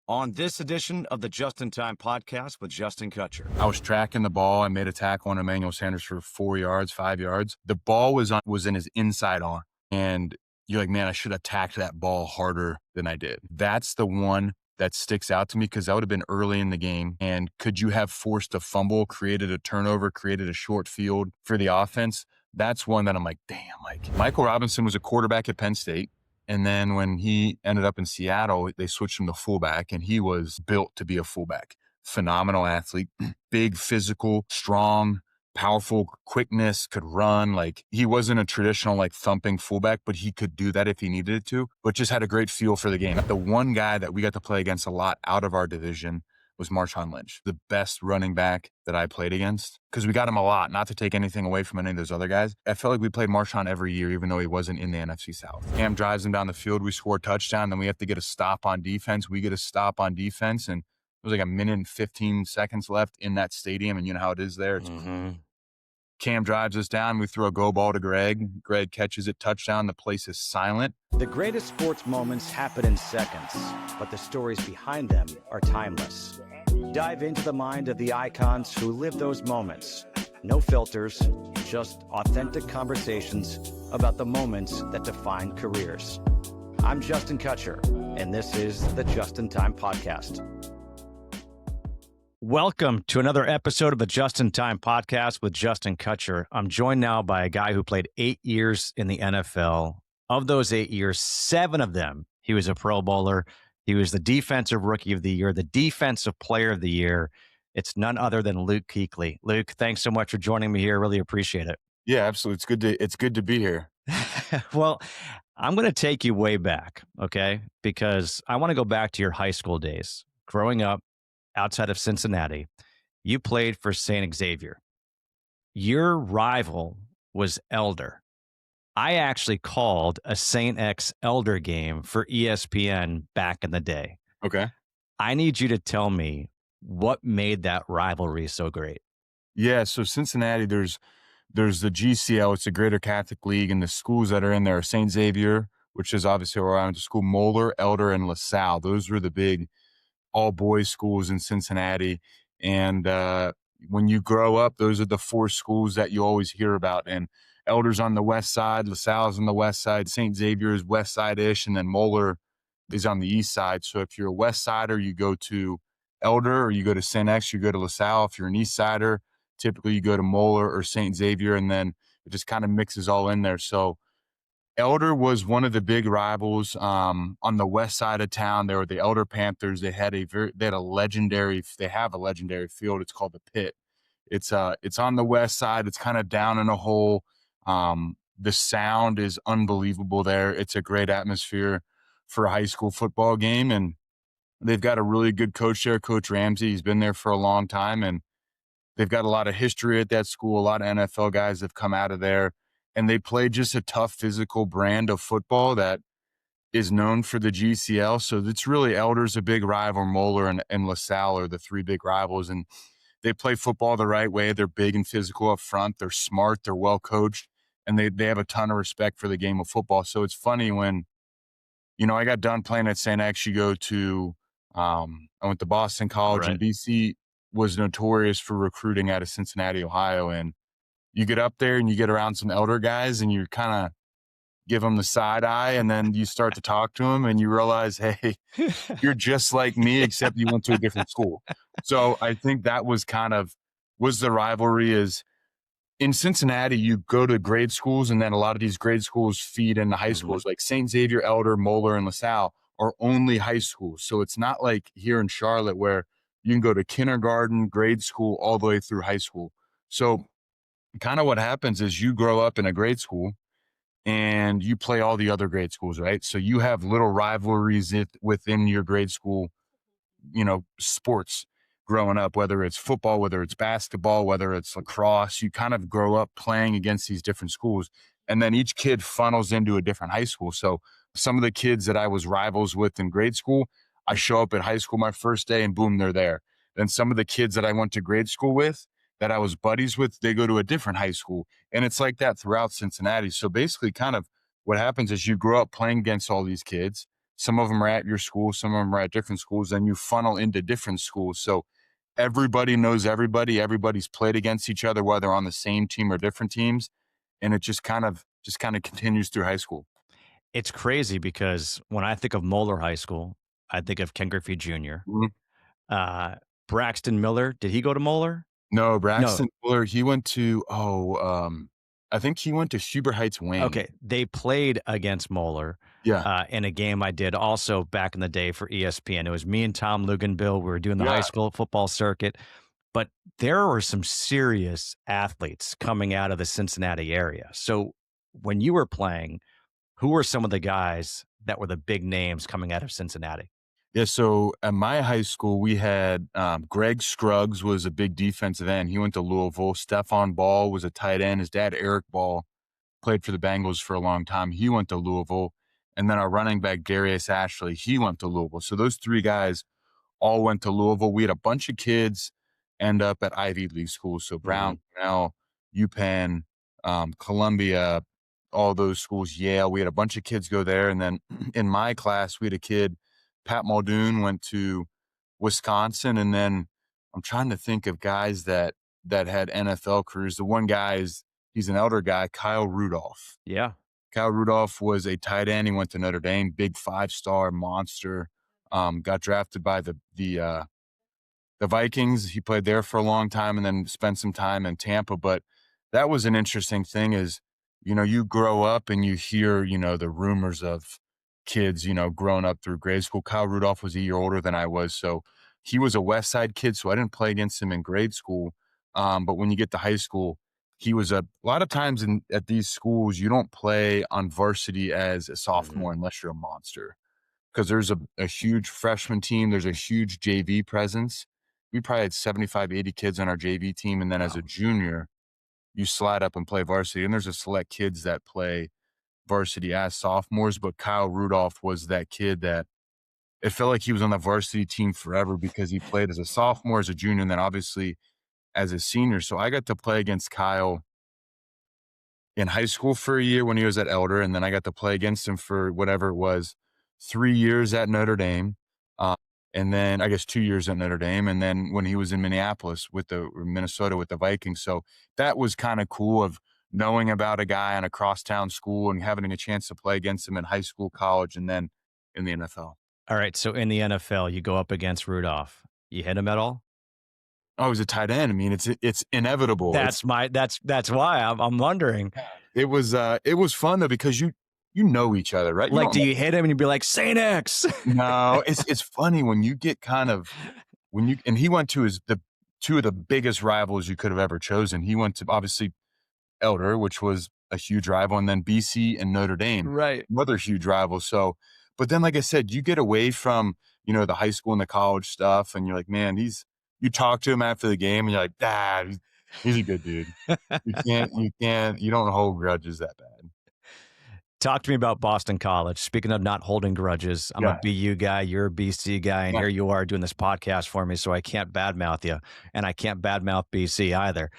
On this edition of the Just in Time podcast with Justin Kuechly. I was tracking the ball. I made a tackle on Emmanuel Sanders for 4 yards, 5 yards. The ball was in his inside arm. And you're like, man, I should have tacked that ball harder than I did. That's the one that sticks out to me because that would have been early in the game. And could you have forced a fumble, created a turnover, created a short field for the offense? That's one that I'm like, damn. Like, Michael Robinson was a quarterback at Penn State. And then when he ended up in Seattle, they switched him to fullback, and he was built to be a fullback. Phenomenal athlete, big, physical, strong, powerful, quickness, could run. Like, he wasn't a traditional like thumping fullback, but he could do that if he needed it to, but just had a great feel for the game. The one guy that we got to play against a lot out of our division was Marshawn Lynch, the best running back that I played against, because we got him a lot, not to take anything away from any of those other guys. I felt like we played Marshawn every year, even though he wasn't in the NFC South. Cam drives him down the field, we score a touchdown, then we have to get a stop on defense. We get a stop on defense, and it was like a minute and 15 seconds left in that stadium, and you know how it is there. Cam drives us down. We throw a go ball to Greg. Greg catches it, touchdown. The place is silent. The greatest sports moments happen in seconds, but the stories behind them are timeless. Dive into the mind of the icons who lived those moments. No filters, just authentic conversations about the moments that define careers. I'm Justin Kuechly, and this is the Just in Time podcast. Welcome to another episode of the Just in Time podcast with Justin Kuechly. I'm joined now by a guy who played 8 years in the NFL. Of those 8 years, 7 of them, he was a Pro Bowler. He was the Defensive Rookie of the Year, the Defensive Player of the Year. It's none other than Luke Kuechly. Luke, thanks so much for joining me here. Really appreciate it. Yeah, absolutely. It's good to be here. Well, I'm going to take you way back, okay? Because I want to go back to your high school days. Growing up outside of Cincinnati, you played for St. Xavier. Your rival was Elder. I actually called a St. X Elder game for ESPN back in the day. Okay. I need you to tell me what made that rivalry so great. Yeah, so Cincinnati, there's the GCL, it's the Greater Catholic League, and the schools that are in there are St. Xavier, which is obviously where I went to school, Moeller, Elder, and LaSalle. Those were the big all-boys schools in Cincinnati. And when you grow up, those are the 4 schools that you always hear about. And Elder's on the west side, LaSalle's on the west side, St. Xavier is west side-ish, and then Moeller is on the east side. So if you're a west sider, you go to Elder, or you go to St. X, you go to LaSalle. If you're an east sider, typically you go to Moeller or St. Xavier, and then it just kind of mixes all in there. So Elder was one of the big rivals on the west side of town. There were the Elder Panthers. They have a legendary field. It's called the Pit. It's on the west side. It's kind of down in a hole. The sound is unbelievable there. It's a great atmosphere for a high school football game, and they've got a really good coach there, Coach Ramsey. He's been there for a long time, and they've got a lot of history at that school. A lot of NFL guys have come out of there. And they play just a tough physical brand of football that is known for the GCL. So it's really Elder's a big rival, Moeller and LaSalle are the 3 big rivals. And they play football the right way. They're big and physical up front. They're smart. They're well coached. And they have a ton of respect for the game of football. So it's funny when, I got done playing at St. X, you go to, I went to Boston College, and BC was notorious for recruiting out of Cincinnati, Ohio. And you get up there and you get around some Elder guys and you kind of give them the side eye, and then you start to talk to them and you realize, hey, you're just like me, except you went to a different school. So I think that was the rivalry. Is in Cincinnati, you go to grade schools, and then a lot of these grade schools feed into high schools. Like St. Xavier, Elder, Moeller, and LaSalle are only high schools. So it's not like here in Charlotte where you can go to kindergarten, grade school, all the way through high school. So kind of what happens is you grow up in a grade school and you play all the other grade schools, right? So you have little rivalries within your grade school, sports growing up, whether it's football, whether it's basketball, whether it's lacrosse. You kind of grow up playing against these different schools, and then each kid funnels into a different high school. So some of the kids that I was rivals with in grade school, I show up at high school my first day and boom, they're there. Then some of the kids that I went to grade school with, that I was buddies with, they go to a different high school. And it's like that throughout Cincinnati. So basically kind of what happens is you grow up playing against all these kids. Some of them are at your school, some of them are at different schools, and you funnel into different schools. So everybody knows everybody. Everybody's played against each other, whether on the same team or different teams, and it just kind of continues through high school. It's crazy because when I think of Moeller High School, I think of Ken Griffey Jr. Mhm. Uh, Braxton Miller, did he go to Moeller? No, No. Braxton Fuller, he went to I think he went to Huber Heights Wayne. Okay, they played against Moeller, Yeah. in a game I did also back in the day for ESPN. It was me and Tom Luganbill. We were doing the high Yeah. school football circuit, but there were some serious athletes coming out of the Cincinnati area. So when you were playing, who were some of the guys that were the big names coming out of Cincinnati? Yeah, so at my high school, we had Greg Scruggs was a big defensive end. He went to Louisville. Stephon Ball was a tight end. His dad, Eric Ball, played for the Bengals for a long time. He went to Louisville. And then our running back, Darius Ashley, he went to Louisville. So those three guys all went to Louisville. We had a bunch of kids end up at Ivy League schools. So Brown, Mhm. Cornell, UPenn, Columbia, all those schools, Yale. We had a bunch of kids go there. And then in my class, we had a kid, Pat Muldoon, went to Wisconsin. And then I'm trying to think of guys that had NFL careers. The one guy he's an elder guy, Kyle Rudolph. Yeah. Kyle Rudolph was a tight end. He went to Notre Dame, big 5-star monster. Got drafted by the Vikings. He played there for a long time and then spent some time in Tampa. But that was an interesting thing is, you grow up and you hear, the rumors of kids, growing up through grade school. Kyle Rudolph was a year older than I was. So he was a West Side kid. So I didn't play against him in grade school. But when you get to high school, he was a lot of times at these schools, you don't play on varsity as a Mhm. sophomore unless you're a monster because there's a huge freshman team. There's a huge JV presence. We probably had 75, 80 kids on our JV team. And then as a Wow. junior, you slide up and play varsity. And there's a select kids that play varsity as sophomores. But Kyle Rudolph was that kid that it felt like he was on the varsity team forever because he played as a sophomore, as a junior, and then obviously as a senior. So I got to play against Kyle in high school for a year when he was at Elder, and then I got to play against him for whatever it was, 3 years at Notre Dame, uh, and then I guess 2 years at Notre Dame, and then when he was in Minneapolis or Minnesota with the Vikings. So that was kinda cool of knowing about a guy in a crosstown school and having a chance to play against him in high school, college, and then in the NFL. All right, so in the NFL, you go up against Rudolph. You hit him at all? Oh, he's a tight end. I mean, it's inevitable. That's why I'm wondering. It was fun though because you know each other, right? You Like, don't do you hit him and you'd be like, Saint X? No, it's funny when you get kind of when you and he went to the 2 of the biggest rivals you could have ever chosen. He went to obviously Elder, which was a huge rival, and then BC and Notre Dame, Right. another huge rival. So, but then, like I said, you get away from, the high school and the college stuff, and you're like, man, you talk to him after the game and you're like, he's a good dude. You don't hold grudges that bad. Talk to me about Boston College. Speaking of not holding grudges, I'm a Yeah. BU guy, you're a BC guy, and Yeah. here you are doing this podcast for me, so I can't badmouth you, and I can't badmouth BC either.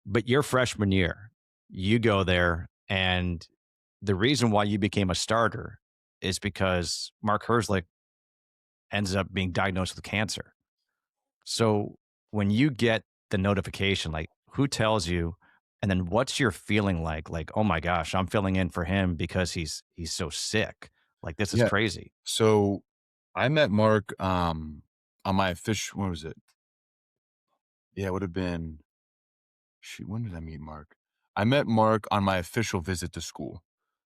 But your freshman year, you go there, and the reason why you became a starter is because Mark Herzlich ends up being diagnosed with cancer. So when you get the notification, like who tells you, and then what's your feeling like? Like, oh my gosh, I'm filling in for him because he's so sick. Like this is Yeah. crazy. So I met Mark on my official, what was it? Yeah, it would have been, shoot, when did I meet Mark? I met Mark on my official visit to school.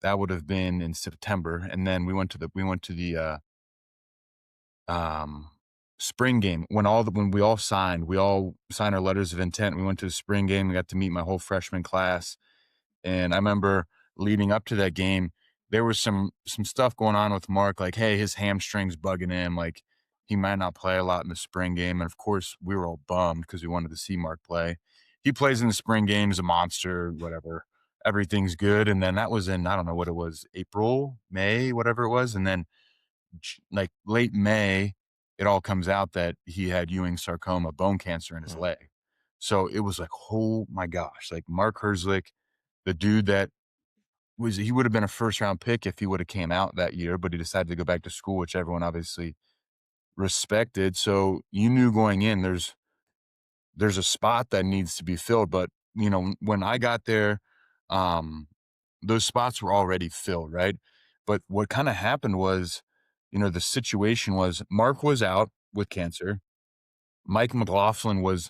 That would have been in September. And then we went to the um spring game when we all signed our letters of intent. We went to the spring game. We got to meet my whole freshman class. And I remember leading up to that game, there was some stuff going on with Mark, like, hey, his hamstring's bugging him, like he might not play a lot in the spring game. And of course, we were all bummed because we wanted to see Mark play. He plays in the spring games, a monster, whatever. Everything's good. And then that was in, I don't know what it was, April, May, whatever it was. And then like late May, it all comes out that he had Ewing sarcoma, bone cancer in his Mm. leg. So it was like, oh my gosh, like Mark Herzlich, the dude that he would have been a first round pick if he would have came out that year, but he decided to go back to school, which everyone obviously respected. So you knew going in there's a spot that needs to be filled. But when I got there, um, those spots were already filled, right? But what kind of happened was, the situation was Mark was out with cancer. Mike McLaughlin was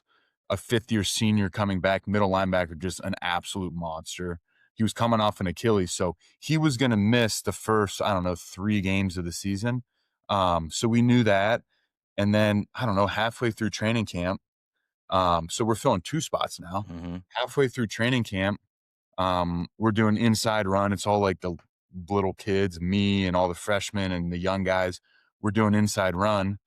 a fifth-year senior coming back, middle linebacker, just an absolute monster. He was coming off an Achilles, so he was going to miss the first, I don't know, 3 games of the season. So we knew that. And then, I don't know, halfway through training camp, so we're filling 2 spots now. Mm-hmm. Halfway through training camp, we're doing inside run. It's all like the little kids, me and all the freshmen and the young guys. We're doing inside run,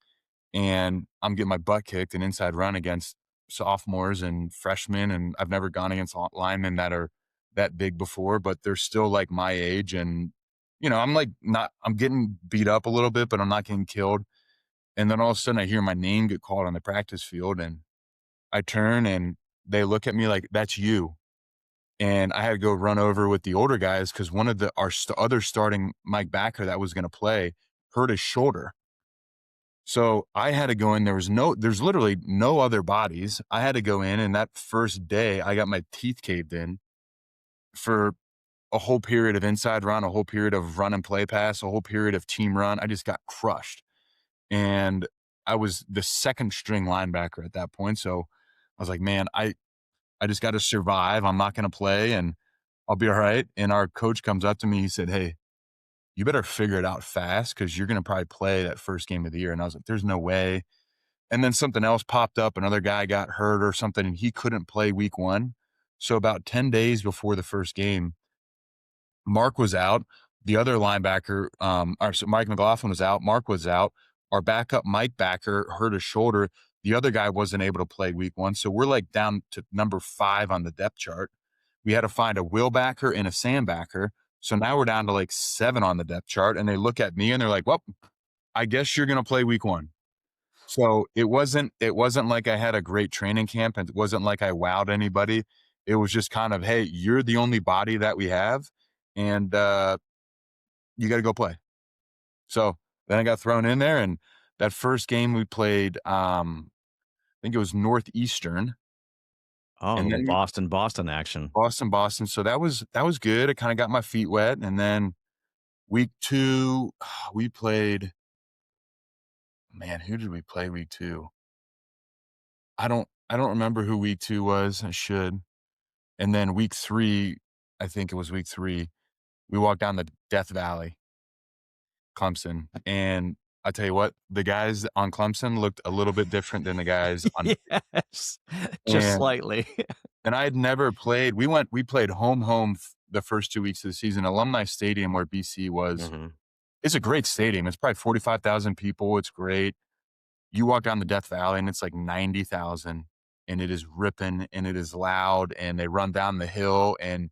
and I'm getting my butt kicked in inside run against sophomores and freshmen. And I've never gone against linemen that are that big before, but they're still like my age. And, I'm getting beat up a little bit, but I'm not getting killed. And then all of a sudden I hear my name get called on the practice field, and I turn and they look at me like, "That's you." And I had to go run over with the older guys because one of our other starting Mike backer that was going to play hurt his shoulder. So I had to go in. There's literally no other bodies. I had to go in, and that first day I got my teeth caved in for a whole period of inside run, a whole period of run and play pass, a whole period of team run. I just got crushed. And I was the second string linebacker at that point. So I was like, man, I just got to survive. I'm not going to play and I'll be all right. And our coach comes up to me. He said, "Hey, you better figure it out fast because you're going to probably play that first game of the year." And I was like, "There's no way." And then something else popped up. Another guy got hurt or something, and he couldn't play week 1. So about 10 days before the first game, Mark was out. The other linebacker, so Mike McLaughlin was out. Mark was out. Our backup Mike backer hurt his shoulder. The other guy wasn't able to play week 1. So we're like down to number 5 on the depth chart. We had to find a will backer and a Sam backer. So now we're down to like 7 on the depth chart. And they look at me and they're like, "Well, I guess you're going to play week 1." So it wasn't like I had a great training camp, and it wasn't like I wowed anybody. It was just kind of, "Hey, you're the only body that we have, and you got to go play." So then I got thrown in there, and that first game we played, I think it was Northeastern, Oh, a and little then Boston action. Boston. So that was good. I kind of got my feet wet, and then week 2 we played. Man, who did we play week 2? I don't remember who week 2 was. I should. And then week 3, I think it was week 3, we walked down the Death Valley, Clemson. And I tell you what, the guys on Clemson looked a little bit different than the guys on Yes, just and slightly. and I had never played. We played home the first 2 weeks of the season. Alumni Stadium where BC was. Mhm. It's a great stadium. It's probably 45,000 people. It's great. You walk down the Death Valley and it's like 90,000, and it is ripping and it is loud, and they run down the hill, and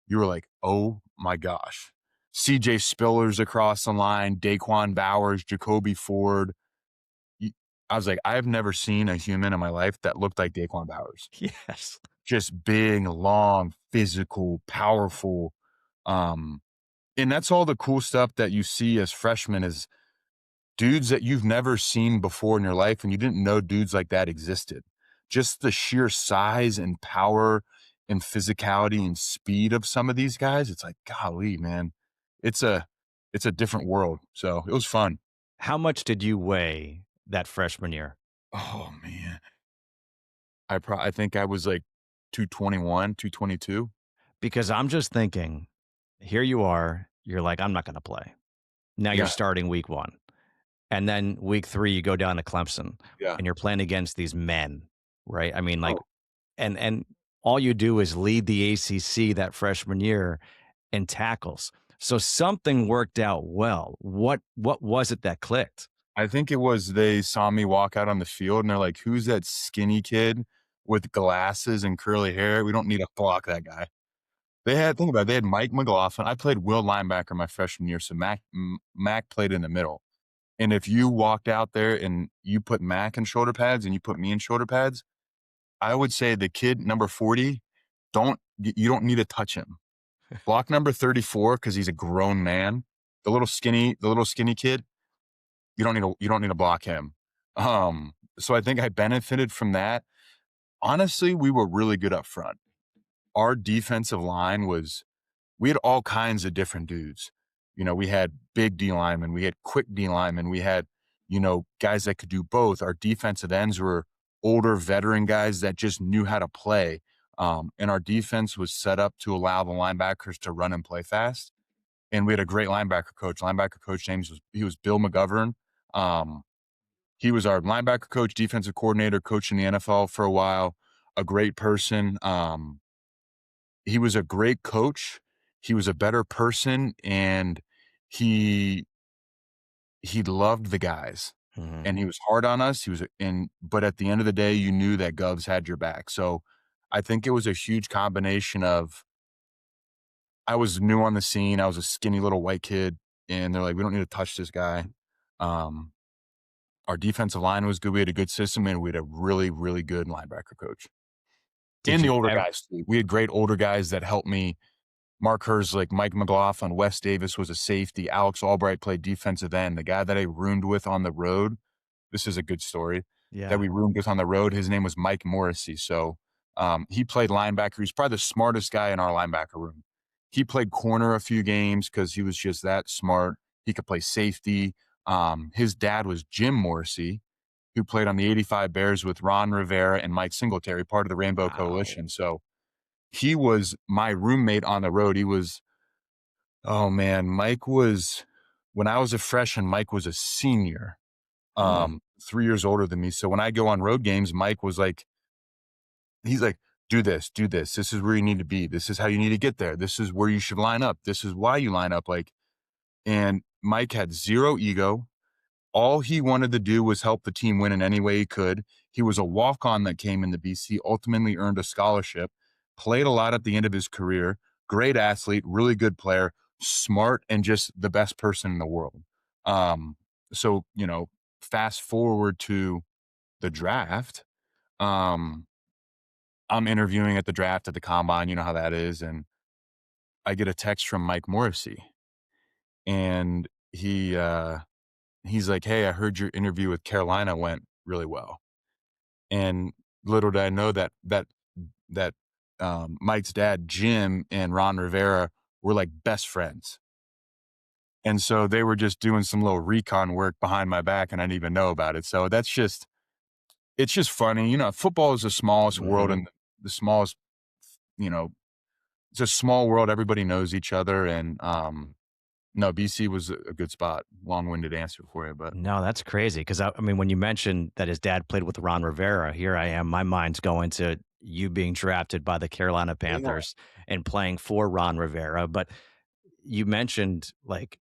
you were like, "Oh my gosh." CJ Spiller's across the line, Daquan Bowers, Jacoby Ford. You- I was like, I've never seen a human in my life that looked like Daquan Bowers. Yes. Just big, long, physical, powerful. Um, and that's all the cool stuff that you see as freshmen is dudes that you've never seen before in your life, and you didn't know dudes like that existed. Just the sheer size and power and physicality and speed of some of these guys, it's like, golly, man, it's a it's a different world. So it was fun. How much did you weigh that freshman year? Oh man, I think I was like 221, 222. Because I'm just thinking, here you are, you're like, "I'm not gonna play." Now you're Yeah, starting week 1, and then week 3, you go down to Clemson, yeah. and you're playing against these men, right? I mean, like, Oh, and all you do is lead the ACC that freshman year in tackles. So something worked out well. What was it that clicked? I think it was they saw me walk out on the field and they're like, "Who's that skinny kid with glasses and curly hair? We don't need to block that guy." Think about it, they had Mike McLaughlin. I played will linebacker my freshman year, so Mac played in the middle. And if you walked out there and you put Mac in shoulder pads and you put me in shoulder pads, I would say the kid number 40, you don't need to touch him. Block number 34 because he's a grown man. The little skinny kid, you don't need to block him. So I think I benefited from that. Honestly, we were really good up front. Our defensive line we had all kinds of different dudes. We had big D linemen, we had quick D linemen, we had, guys that could do both. Our defensive ends were older veteran guys that just knew how to play. And our defense was set up to allow the linebackers to run and play fast. And we had a great linebacker coach. Linebacker coach names was Bill McGovern. He was our linebacker coach, defensive coordinator, coach in the NFL for a while, a great person. He was a great coach. He was a better person, and he loved the guys, Mhm. and he was hard on us. But at the end of the day, you knew that Govs had your back. So I think it was a huge combination of I was new on the scene. I was a skinny little white kid, and they're like, we don't need to touch this guy. Um, our defensive line was good. We had a good system, and we had a really, really good linebacker coach. Did And the you older ever guys too. We had great older guys that helped me. Mark Herzlich, Mike McLaughlin, Wes Davis was a safety. Alex Albright played defensive end. The guy that I roomed with on the road, this is a good story, that Yeah. we roomed with on the road, his name was Mike Morrissey. So he played linebacker. He's probably the smartest guy in our linebacker room. He played corner a few games because he was just that smart. He could play safety. His dad was Jim Morrissey, who played on the 85 Bears with Ron Rivera and Mike Singletary, part of the Rainbow Wow. Coalition. So he was my roommate on the road. Oh man, when I was a freshman, Mike was a senior, Mm. 3 years older than me. So when I go on road games, Mike was like, he's like, do this, do this. This is where you need to be. This is how you need to get there. This is where you should line up. This is why you line up. And Mike had zero ego. All he wanted to do was help the team win in any way he could. He was a walk-on that came into BC, ultimately earned a scholarship, played a lot at the end of his career, great athlete, really good player, smart, and just the best person in the world. Um, so, fast forward to the draft. Um, I'm interviewing at the draft at the combine, you know how that is, and I get a text from Mike Morrissey, and he's like, "Hey, I heard your interview with Carolina went really well." And little did I know that Mike's dad, Jim, and Ron Rivera were like best friends. And so they were just doing some little recon work behind my back and I didn't even know about it. So it's just funny. Football is the smallest world Mhm. and the smallest, you know, it's a small world. Everybody knows each other. And no, BC was a good spot. Long-winded answer for you, but No, that's crazy. Because I mean, when you mentioned that his dad played with Ron Rivera, here I am. My mind's going to you being drafted by the Carolina yeah. Panthers and playing for Ron Rivera. But you mentioned like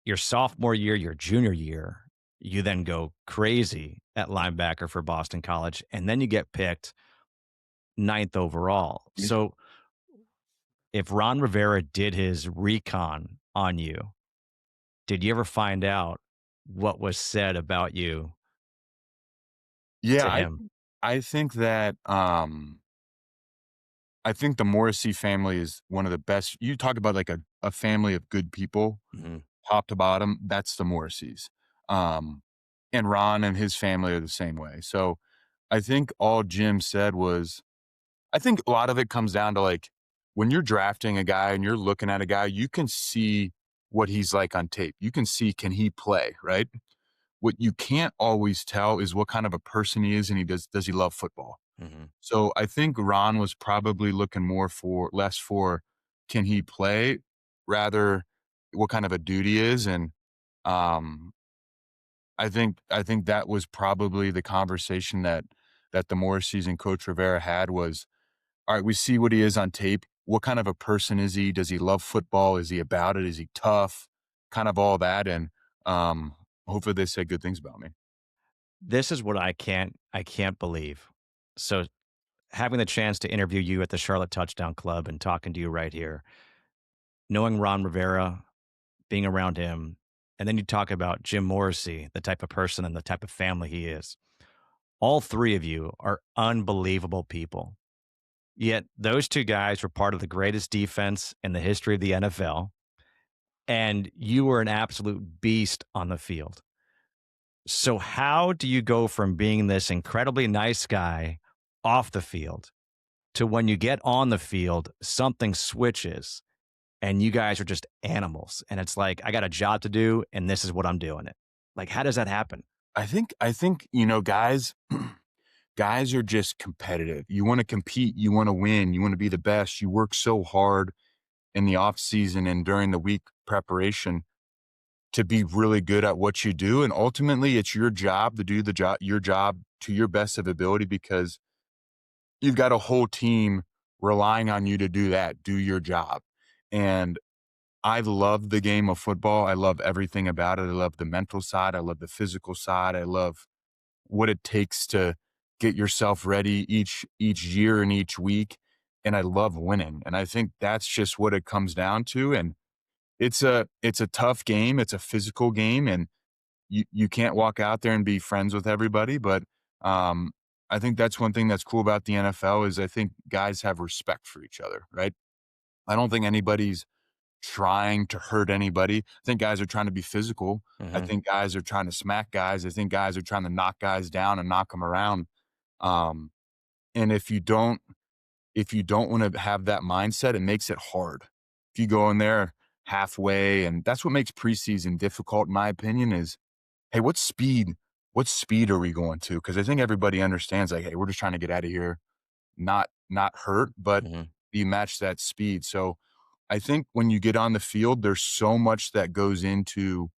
your sophomore year, your junior year, you then go crazy at linebacker for Boston College, and then you get picked ninth overall. So if Ron Rivera did his recon on you, did you ever find out what was said about you Yeah, to I him? I think that I think the Morrissey family is one of the best. You talk about like a family of good people, Mhm. top to bottom. That's the Morrisseys. Um, and Ron and his family are the same way. So I think all Jim said was, I think a lot of it comes down to like when you're drafting a guy and you're looking at a guy, you can see what he's like on tape. You can see, can he play, right? What you can't always tell is what kind of a person he is and does he love football? Mhm. So I think Ron was probably looking less for can he play, rather what kind of a dude he is. And um, I think that was probably the conversation that the Morrisseys and Coach Rivera had was, all right, we see what he is on tape. What kind of a person is he? Does he love football? Is he about it? Is he tough? Kind of all that. And um, hopefully they said good things about me. This is what I can't believe. So having the chance to interview you at the Charlotte Touchdown Club and talking to you right here, knowing Ron Rivera, being around him, and then you talk about Jim Morrissey, the type of person and the type of family he is. All three of you are unbelievable people. Yet those two guys were part of the greatest defense in the history of the NFL, and you were an absolute beast on the field. So, how do you go from being this incredibly nice guy off the field to when you get on the field, something switches and you guys are just animals? And it's like, I got a job to do, and this is what I'm doing it. Like, how does that happen? I think, guys, guys are just competitive. You want to compete, you want to win, you want to be the best. You work so hard in the off season and during the week preparation to be really good at what you do. And ultimately it's your job to do your job to your best of ability, because you've got a whole team relying on you to do that, do your job. And I love the game of football. I love everything about it. I love the mental side. I love the physical side. I love what it takes to get yourself ready each year and each week. And I love winning. And I think that's just what it comes down to. And it's a tough game. It's a physical game, and you can't walk out there and be friends with everybody. But um, I think that's one thing that's cool about the NFL is I think guys have respect for each other, right? I don't think anybody's trying to hurt anybody. I think guys are trying to be physical. I Mhm. think guys are trying to smack guys. I think guys are trying to knock guys down and knock them around. Um, and if you don't want to have that mindset, it makes it hard. If you go in there halfway, and that's what makes preseason difficult, in my opinion, is hey, what speed are we going to? Because I think everybody understands, like, hey, we're just trying to get out of here, not hurt, but Mhm. you match that speed. So I think when you get on the field, there's so much that goes into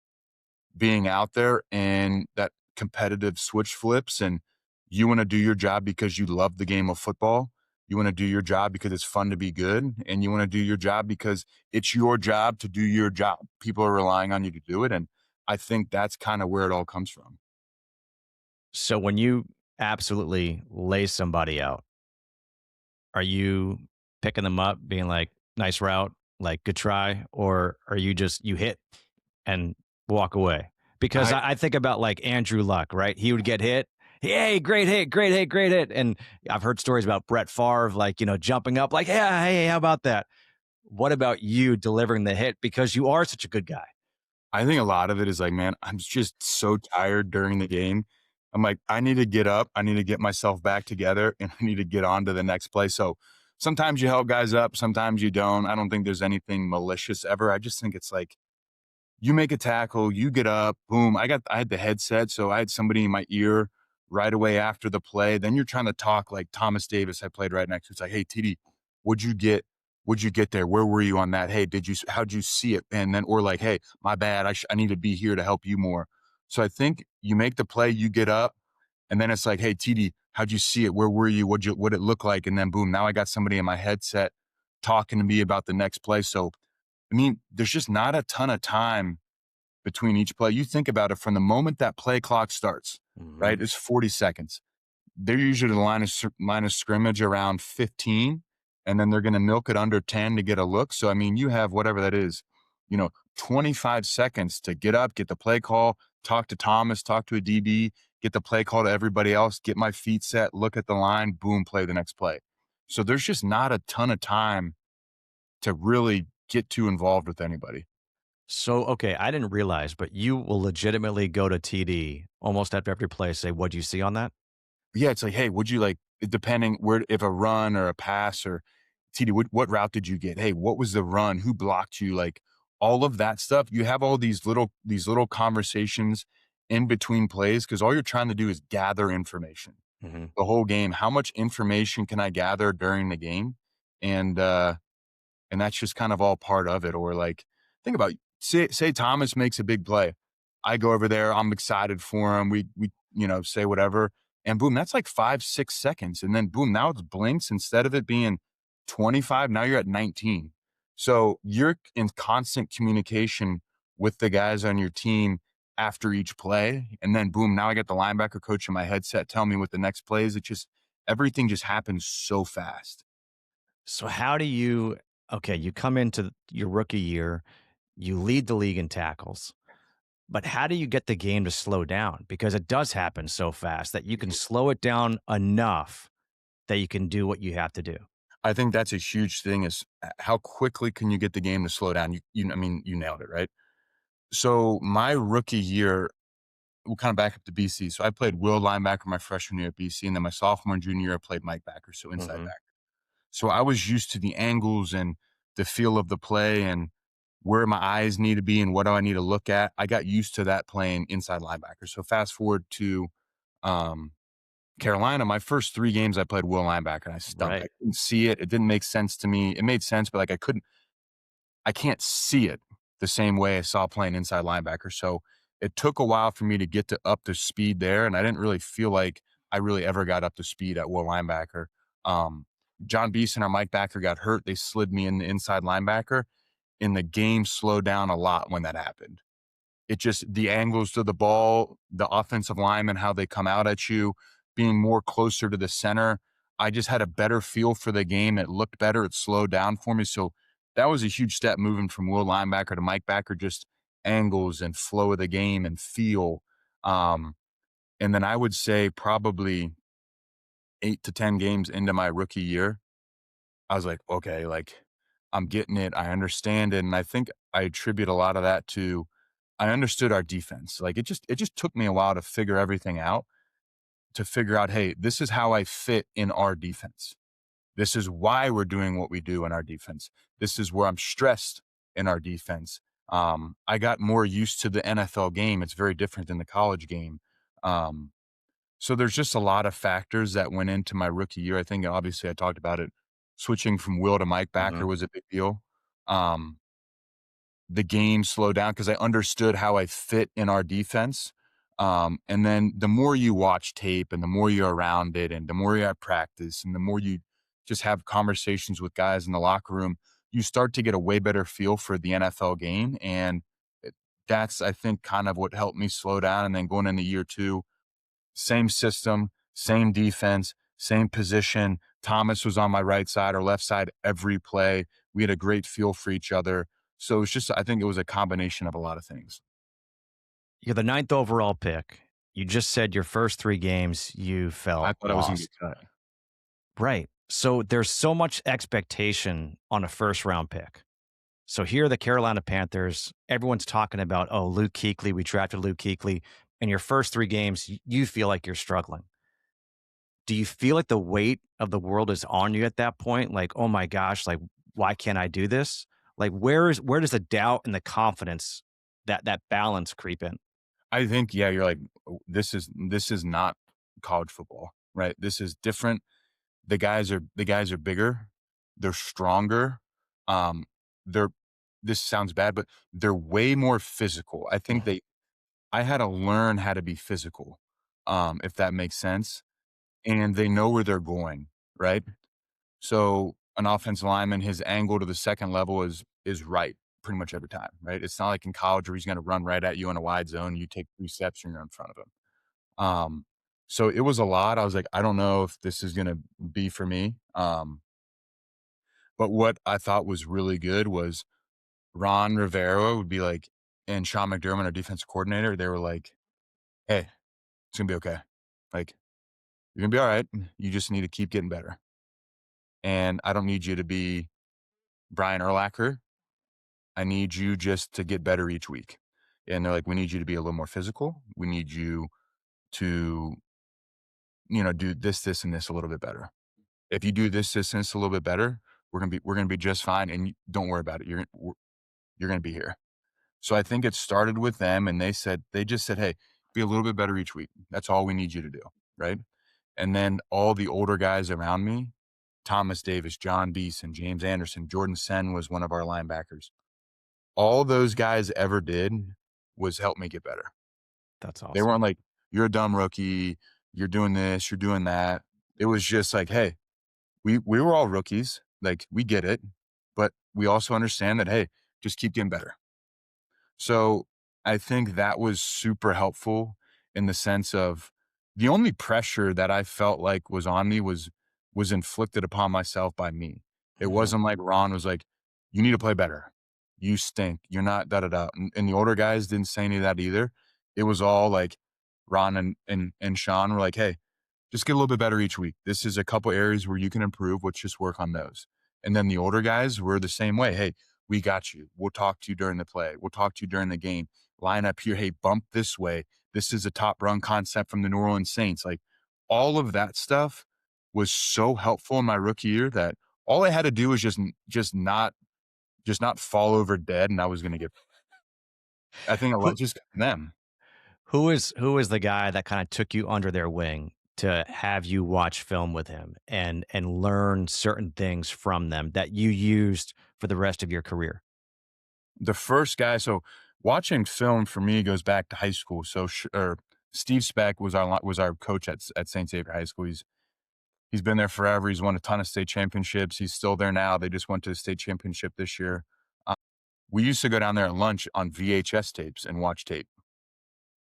being out there and that competitive switch flips, and you want to do your job because you love the game of football. You want to do your job because it's fun to be good, and you want to do your job because it's your job to do your job. People are relying on you to do it, and I think that's kind of where it all comes from. So, when you absolutely lay somebody out, are you picking them up, being like, nice route, like, good try? Or are you just, you hit and walk away? Because I I think about like Andrew Luck, right? He would get hit. Hey, great hit, great hit, great hit. And I've heard stories about Brett Favre, like, jumping up, like, yeah, hey, how about that? What about you delivering the hit because you are such a good guy? I think a lot of it is like, man, I'm just so tired during the game. I'm like, I need to get up. I need to get myself back together and I need to get on to the next play. So sometimes you help guys up, sometimes you don't. I don't think there's anything malicious ever. I just think it's like you make a tackle, you get up, boom. I had the headset, so I had somebody in my ear right away after the play. Then you're trying to talk like Thomas Davis, I played right next to. It's like, hey, TD, what'd you get? What'd you get there? Where were you on that? Hey, how'd you see it? And then, or like, hey, my bad. I need to be here to help you more. So I think you make the play, you get up, and then it's like, hey, TD, how'd you see it? Where were you? What'd it look like? And then boom, now I got somebody in my headset talking to me about the next play. So, I mean, there's just not a ton of time between each play. You think about it from the moment that play clock starts, Mhm. right? It's 40 seconds. They're usually the line of scrimmage around 15, and then they're going to milk it under 10 to get a look. So, I mean, you have whatever that is, 25 seconds to get up, get the play call, talk to Thomas, talk to a DB, get the play call to everybody else, get my feet set, look at the line, boom, play the next play. So there's just not a ton of time to really get too involved with anybody. So, okay, I didn't realize, but you will legitimately go to TD almost after every play, say, what do you see on that? Yeah, it's like, "Hey, would you like" depending where if a run or a pass or TD, what route did you get? Hey, what was the run? Who blocked you? Like, all of that stuff. You have all these little conversations in between plays because all you're trying to do is gather information. Mhm. The whole game, how much information can I gather during the game? And, and that's just kind of all part of it. Or like, think about say Thomas makes a big play. I go over there, I'm excited for him. We say whatever, and boom, that's like 5, 6 seconds, and then boom, now it's blinks instead of it being 25. Now you're at 19. So you're in constant communication with the guys on your team after each play, and then boom, now I got the linebacker coach in my headset telling me what the next play is. It just everything just happens so fast. So, how do you, okay, you come into your rookie year, you lead the league in tackles, but how do you get the game to slow down? Because it does happen so fast that you can slow it down enough that you can do what you have to do. I think that's a huge thing is how quickly can you get the game to slow down? I mean, you nailed it, right? So my rookie year, we'll kind of back up to BC. So I played will linebacker my freshman year at BC, and then my sophomore and junior year I played Mike backer, so inside Mhm. backer. So I was used to the angles and the feel of the play and where my eyes need to be and what do I need to look at. I got used to that playing inside linebacker. So fast forward to um, Carolina, my first 3 games I played will linebacker and I stunk. I Right. couldn't see it. It didn't make sense to me. It made sense, but like I can't see it the same way I saw playing inside linebacker. So it took a while for me to get to up to speed there, and I didn't really feel like I really ever got up to speed at will linebacker. Um, John Beeson, our Mike backer, got hurt. They slid me in the inside linebacker, and the game slowed down a lot when that happened. It just the angles to the ball, the offensive linemen, how they come out at you, being more closer to the center. I just had a better feel for the game. It looked better. It slowed down for me. So that was a huge step moving from will linebacker to Mike backer, just angles and flow of the game and feel. Um, and then I would say probably 8 to 10 games into my rookie year, I was like, okay, like I'm getting it. I understand it. And I think I attribute a lot of that to I understood our defense. Like it just took me a while to figure everything out, to figure out, hey, this is how I fit in our defense. This is why we're doing what we do in our defense. This is where I'm stressed in our defense. I got more used to the NFL game. It's very different than the college game. Um, so there's just a lot of factors that went into my rookie year. I think obviously I talked about it. Switching from Will to Mike backer Mhm. was a big deal. Um, the game slowed down because I understood how I fit in our defense. And then the more you watch tape and the more you're around it and the more you're at practice and the more you just have conversations with guys in the locker room, you start to get a way better feel for the NFL game. And that's, I think, kind of what helped me slow down. And then going into year 2, same system, same defense, same position. Thomas was on my right side or left side every play. We had a great feel for each other. So it's just, I think it was a combination of a lot of things. You're the ninth overall pick. You just said your first 3 games you I felt thought I was going to lost. get cut. Right. So there's so much expectation on a first round pick. So here are the Carolina Panthers. Everyone's talking about, oh, Luke Kuechly. We drafted Luke Kuechly. In your first 3 games, you feel like you're struggling. Do you feel like the weight of the world is on you at that point? Like, oh my gosh, like why can't I do this? Like where does the doubt and the confidence that balance creep in? I think, yeah, you're like, "Oh, this is not college football, right? This is different. The guys are bigger, they're stronger. Um, they're this sounds bad, but they're way more physical. I had to learn how to be physical, if that makes sense. And they know where they're going, right? So an offensive lineman, his angle to the second level is right pretty much every time, right? It's not like in college where he's going to run right at you in a wide zone. You take 3 steps and you're in front of him. Um, so it was a lot. I was like, I don't know if this is going to be for me. But what I thought was really good was Ron Rivera would be like, and Sean McDermott, our defensive coordinator, they were like, hey, it's going to be okay. Like, you're going to be all right. You just need to keep getting better. And I don't need you to be Brian Urlacher. I need you just to get better each week. And they're like, we need you to be a little more physical. We need you to, do this, and this a little bit better. If you do this, and this a little bit better, we're gonna be just fine. And don't worry about it. You're gonna be here. So I think it started with them, and they just said, hey, be a little bit better each week. That's all we need you to do, right? And then all the older guys around me, Thomas Davis, John Beeson, James Anderson, Jordan Sen was one of our linebackers. All those guys ever did was help me get better. That's They awesome. weren't like, "You're a dumb rookie. You're doing this. You're doing that." It was just like, "Hey, we were all rookies. Like, we get it, but we also understand that, hey, just keep getting better." So I think that was super helpful in the sense of the only pressure that I felt like was on me was inflicted upon myself by me. It Mhm. wasn't like Ron was like, "You need to play better. You stink. You're not da da da." And the older guys didn't say any of that either. It was all like Ron and Sean were like, "Hey, Just get a little bit better each week. This is a couple areas where you can improve. Let's just work on those. And then the older guys were the same way. Hey, we got you. We'll talk to you during the play. We'll talk to you during the game. Line up here. Hey, bump this way. This is a top run concept from the New Orleans Saints. Like all of that stuff was so helpful in my rookie year that all I had to do was just not fall over dead, and I was going to get. I think a lot Who just them. who is the guy that kind of took you under their wing to have you watch film with him and learn certain things from them that you used for the rest of your career? The first guy. So watching film for me goes back to high school. So Steve Speck was our coach at St. Xavier High School. He's been there forever. He's won a ton of state championships. He's still there now. They just went to the state championship this year. We used to go down there at lunch on VHS tapes and watch tape,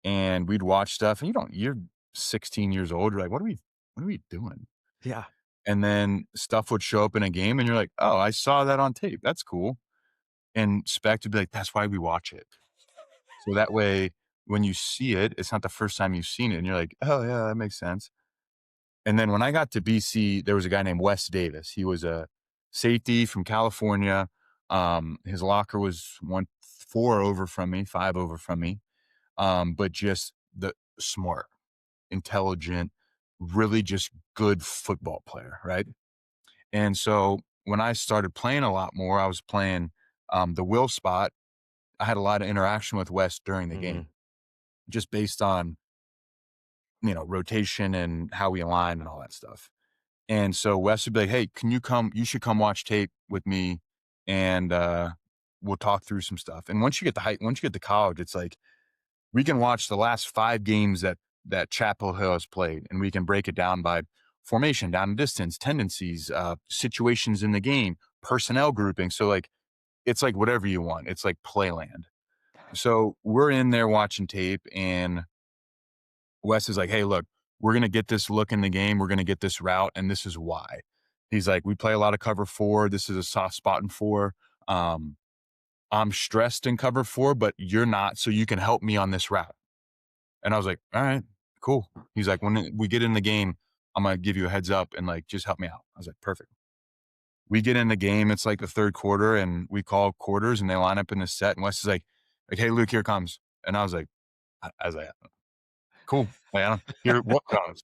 and we'd watch stuff. And you're 16 years old. You're like, what are we doing? Yeah. And then stuff would show up in a game, and you're like, oh, I saw that on tape. That's cool. And Spec would be like, that's why we watch it. So that way, when you see it, it's not the first time you've seen it. And you're like, oh, yeah, that makes sense. And then when I got to BC, there was a guy named Wes Davis. He was a safety from California. His locker was 5 over from me. But just the smart, intelligent, really just good football player, right? And so when I started playing a lot more, I was playing the will spot. I had a lot of interaction with Wes during the Mhm. game, just based on rotation and how we align and all that stuff. And so Wes would be like, "Hey, can you come? You should come watch tape with me, and we'll talk through some stuff." And once you get to college, it's like we can watch the last 5 games that Chapel Hill has played, and we can break it down by formation, down and distance, tendencies, situations in the game, personnel grouping. So like it's like whatever you want. It's like playland. So we're in there watching tape, and Wes is like, "Hey, look, we're gonna get this look in the game. We're gonna get this route, and this is why." He's like, "We play a lot of cover four. This is a soft spot in four. Um, I'm stressed in cover four, but you're not, so you can help me on this route." And I was like, "All right, cool." He's like, "When we get in the game, I'm gonna give you a heads up and like just help me out." I was like, "Perfect." We get in the game. It's like the third quarter, and we call quarters, and they line up in the set. And Wes is like, "Hey, Luke, here comes." And I was like, cool. Like, I don't hear what comes.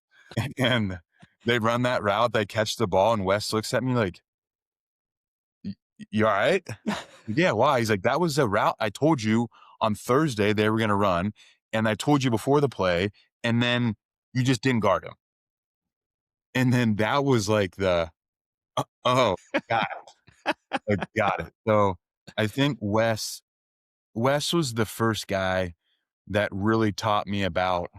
And they run that route, they catch the ball, and Wes looks at me like, You all right?" "Yeah, why?" He's like, "That was the route I told you on Thursday they were gonna run, and I told you before the play, and then you just didn't guard him." And then that was like oh, got got it. So I think Wes was the first guy that really taught me about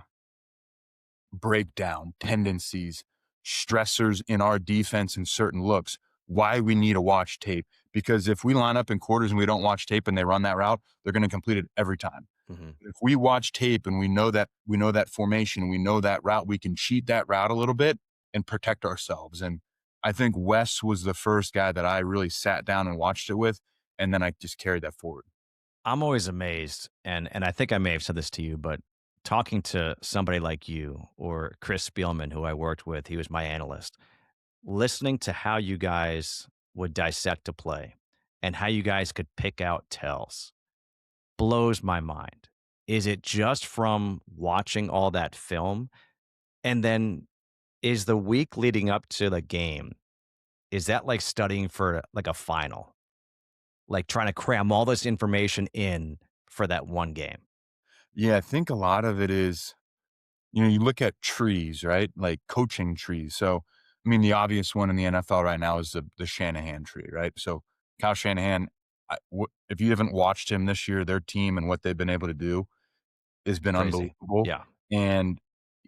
breakdown, tendencies, stressors in our defense and certain looks, why we need to watch tape. Because if we line up in quarters and we don't watch tape and they run that route, they're going to complete it every time. Mhm. If we watch tape and we know that formation, we know that route, we can cheat that route a little bit and protect ourselves. And I think Wes was the first guy that I really sat down and watched it with, and then I just carried that forward. I'm always amazed, and I think I may have said this to you, but talking to somebody like you or Chris Spielman, who I worked with, he was my analyst, listening to how you guys would dissect a play and how you guys could pick out tells blows my mind. Is it just from watching all that film? And then is the week leading up to the game, is that like studying for like a final? Like trying to cram all this information in for that one game? Yeah, I think a lot of it is you look at trees, right? Like coaching trees. So, I mean, the obvious one in the NFL right now is the Shanahan tree, right? So, Kyle Shanahan, if you haven't watched him this year, their team and what they've been able to do has been Crazy. unbelievable. Yeah. And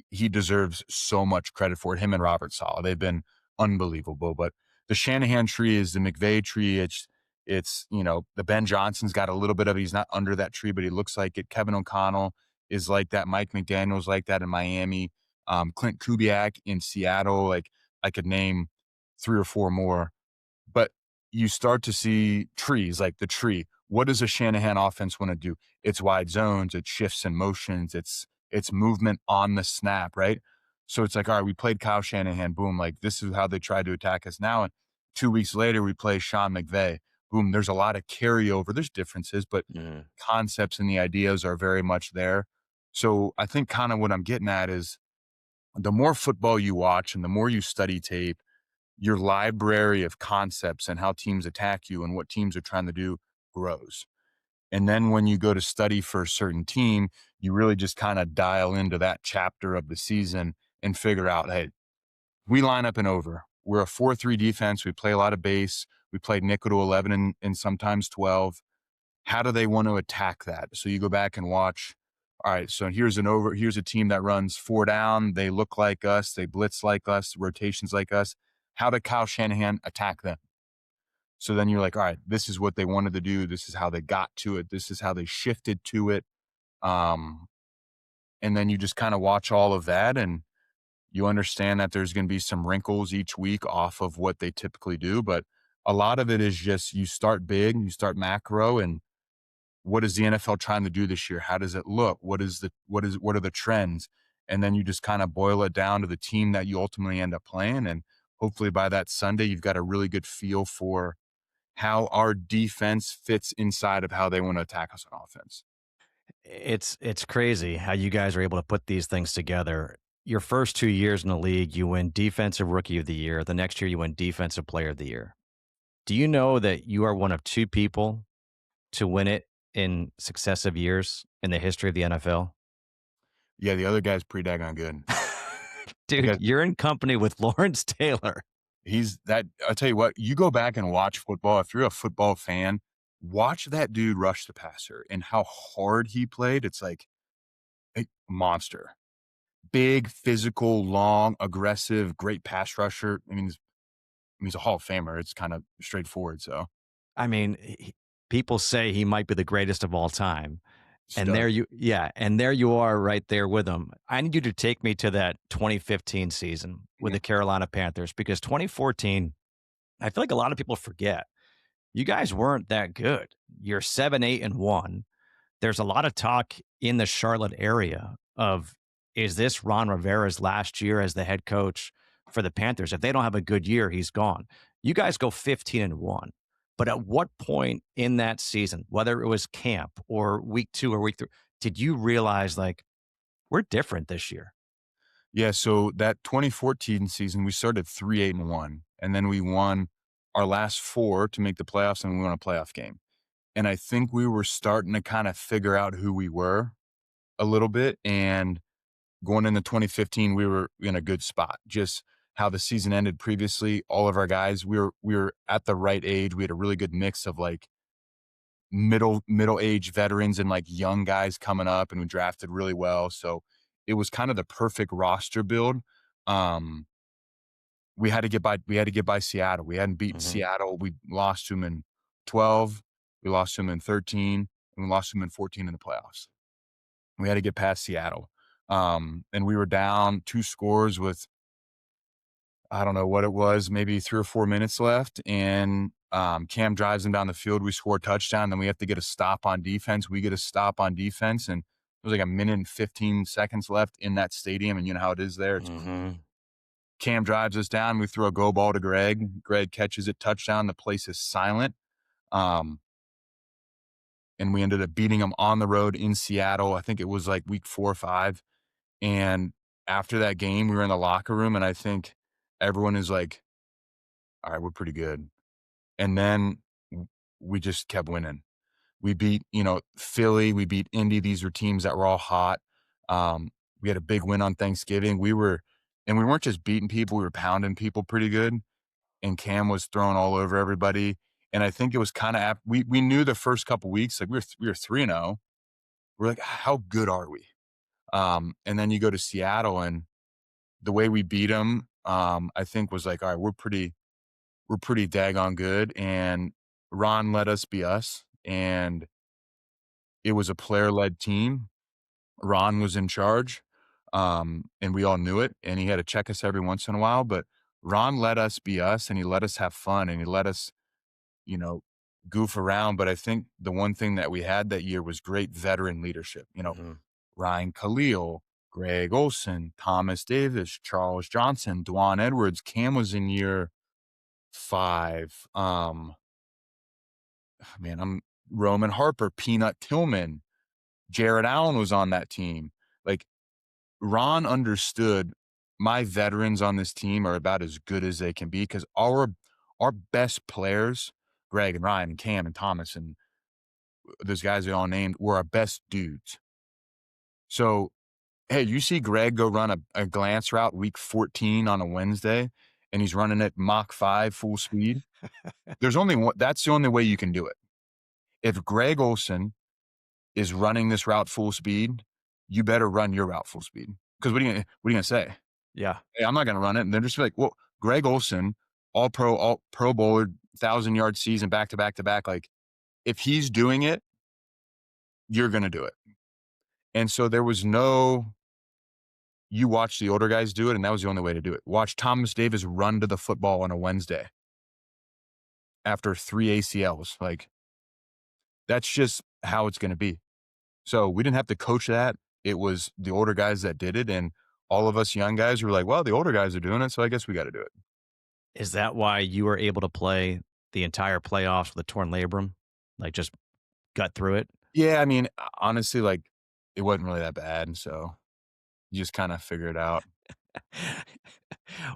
he deserves so much credit for it. Him and Robert Saleh, they've been unbelievable. But the Shanahan tree is the McVay tree. It's the Ben Johnson's got a little bit of it. He's not under that tree, but he looks like it. Kevin O'Connell is like that. Mike McDaniel's like that in Miami. Clint Kubiak in Seattle. Like I could name 3 or 4 more. But you start to see trees like the tree. What does a Shanahan offense want to do? It's wide zones, it's shifts and motions, it's movement on the snap, right? So it's like, all right, we played Kyle Shanahan. Boom. Like, this is how they tried to attack us now. And 2 weeks later, we play Sean McVay. Boom. There's a lot of carryover. There's differences, but Mhm. concepts and the ideas are very much there. So I think kind of what I'm getting at is the more football you watch and the more you study tape, your library of concepts and how teams attack you and what teams are trying to do grows. And then when you go to study for a certain team, you really just kind of dial into that chapter of the season and figure out, hey, we line up and over. We're a 4-3 defense. We play a lot of base. We play nickel to 11 and sometimes 12. How do they want to attack that? So you go back and watch. All right, so here's a team that runs 4 down. They look like us. They blitz like us. Rotations like us. How did Kyle Shanahan attack them? So then you're like, all right, this is what they wanted to do. This is how they got to it. This is how they shifted to it. Um, and then you just kind of watch all of that and you understand that there's going to be some wrinkles each week off of what they typically do. But a lot of it is just you start big, you start macro, and what is the NFL trying to do this year? How does it look? What are the trends? And then you just kind of boil it down to the team that you ultimately end up playing. And hopefully by that Sunday, you've got a really good feel for how our defense fits inside of how they want to attack us on offense. It's crazy how you guys are able to put these things together. Your first 2 years in the league, you win Defensive Rookie of the Year. The next year, you win Defensive Player of the Year. Do you know that you are one of 2 people to win it in successive years in the history of the NFL? Yeah, the other guy's pretty daggone good. Dude, Because you're in company with Lawrence Taylor. he's that I'll tell you what, you go back and watch football. If you're a football fan, watch that dude rush the passer and how hard he played. It's like a monster. Big, physical, long, aggressive, great pass rusher. He's a Hall of Famer. It's kind of straightforward. So I mean, people say he might be the greatest of all time. And stud. there you are right there with him. I need you to take me to that 2015 season with Yeah. the Carolina Panthers because 2014, I feel like a lot of people forget. You guys weren't that good. You're 7-8-1. There's a lot of talk in the Charlotte area of, is this Ron Rivera's last year as the head coach for the Panthers? If they don't have a good year, he's gone. You guys go 15-1. But at what point in that season, whether it was camp or week 2 or week 3, did you realize like we're different this year? Yeah. So that 2014 season, we started 3-8-1, and then we won our last 4 to make the playoffs, and we won a playoff game. And I think we were starting to kind of figure out who we were a little bit. And going into 2015, we were in a good spot. Just how the season ended previously, all of our guys, we were at the right age. We had a really good mix of like middle age veterans and like young guys coming up, and we drafted really well. So it was kind of the perfect roster build. Um, we had to get by Seattle. We hadn't beaten Mhm. Seattle. We lost to them in 12. We lost to them in 13, and we lost to them in 14 in the playoffs. We had to get past Seattle. And we were down 2 scores with, I don't know what it was, maybe 3 or 4 minutes left. And Cam drives them down the field. We score a touchdown. Then we have to get a stop on defense. We get a stop on defense. And it was like a minute and 15 seconds left in that stadium. And you know how it is there. It's Mhm. Cam drives us down. We throw a go ball to Greg. Greg catches it, touchdown. The place is silent. Um, and we ended up beating them on the road in Seattle. I think it was like week 4 or 5. And after that game, we were in the locker room, and I think everyone is like, all right, we're pretty good. And then we just kept winning. We beat, Philly, we beat Indy. These were teams that were all hot. We had a big win on Thanksgiving. And we weren't just beating people, we were pounding people pretty good. And Cam was throwing all over everybody. And I think it was kind of, we knew the first couple weeks, like we were 3-0. We're like, how good are we? And then you go to Seattle, and the way we beat them, I think was like, all right, we're pretty daggone good. And Ron let us be us. And it was a player-led team. Ron was in charge, and we all knew it, and he had to check us every once in a while, but Ron let us be us, and he let us have fun, and he let us, you know, goof around. But I think the one thing that we had that year was great veteran leadership. Mhm. Ryan Khalil, Greg Olsen, Thomas Davis, Charles Johnson, Dwan Edwards. Cam was in year 5. Man, I'm Roman Harper, Peanut Tillman, Jared Allen was on that team. Like, Ron understood my veterans on this team are about as good as they can be because our best players, Greg and Ryan and Cam and Thomas and those guys they all named, were our best dudes. So, hey, you see Greg go run a glance route week 14 on a Wednesday, and he's running at Mach 5 full speed. There's only one. That's the only way you can do it. If Greg Olsen is running this route full speed, you better run your route full speed. Because what are you gonna say? Yeah. Hey, I'm not gonna run it. And they're just like, well, Greg Olsen, all pro bowler, 1,000-yard season back to back to back. Like, if he's doing it, you're gonna do it. And so there was no, you watch the older guys do it, and that was the only way to do it. Watch Thomas Davis run to the football on a Wednesday after 3 ACLs. Like, that's just how it's gonna be. So we didn't have to coach that. It was the older guys that did it, and all of us young guys were like, well, the older guys are doing it, so I guess we got to do it. Is that why you were able to play the entire playoffs with a torn labrum? Like, just gut through it? Yeah, I mean, honestly, like, it wasn't really that bad, and so you just kinda figure it out.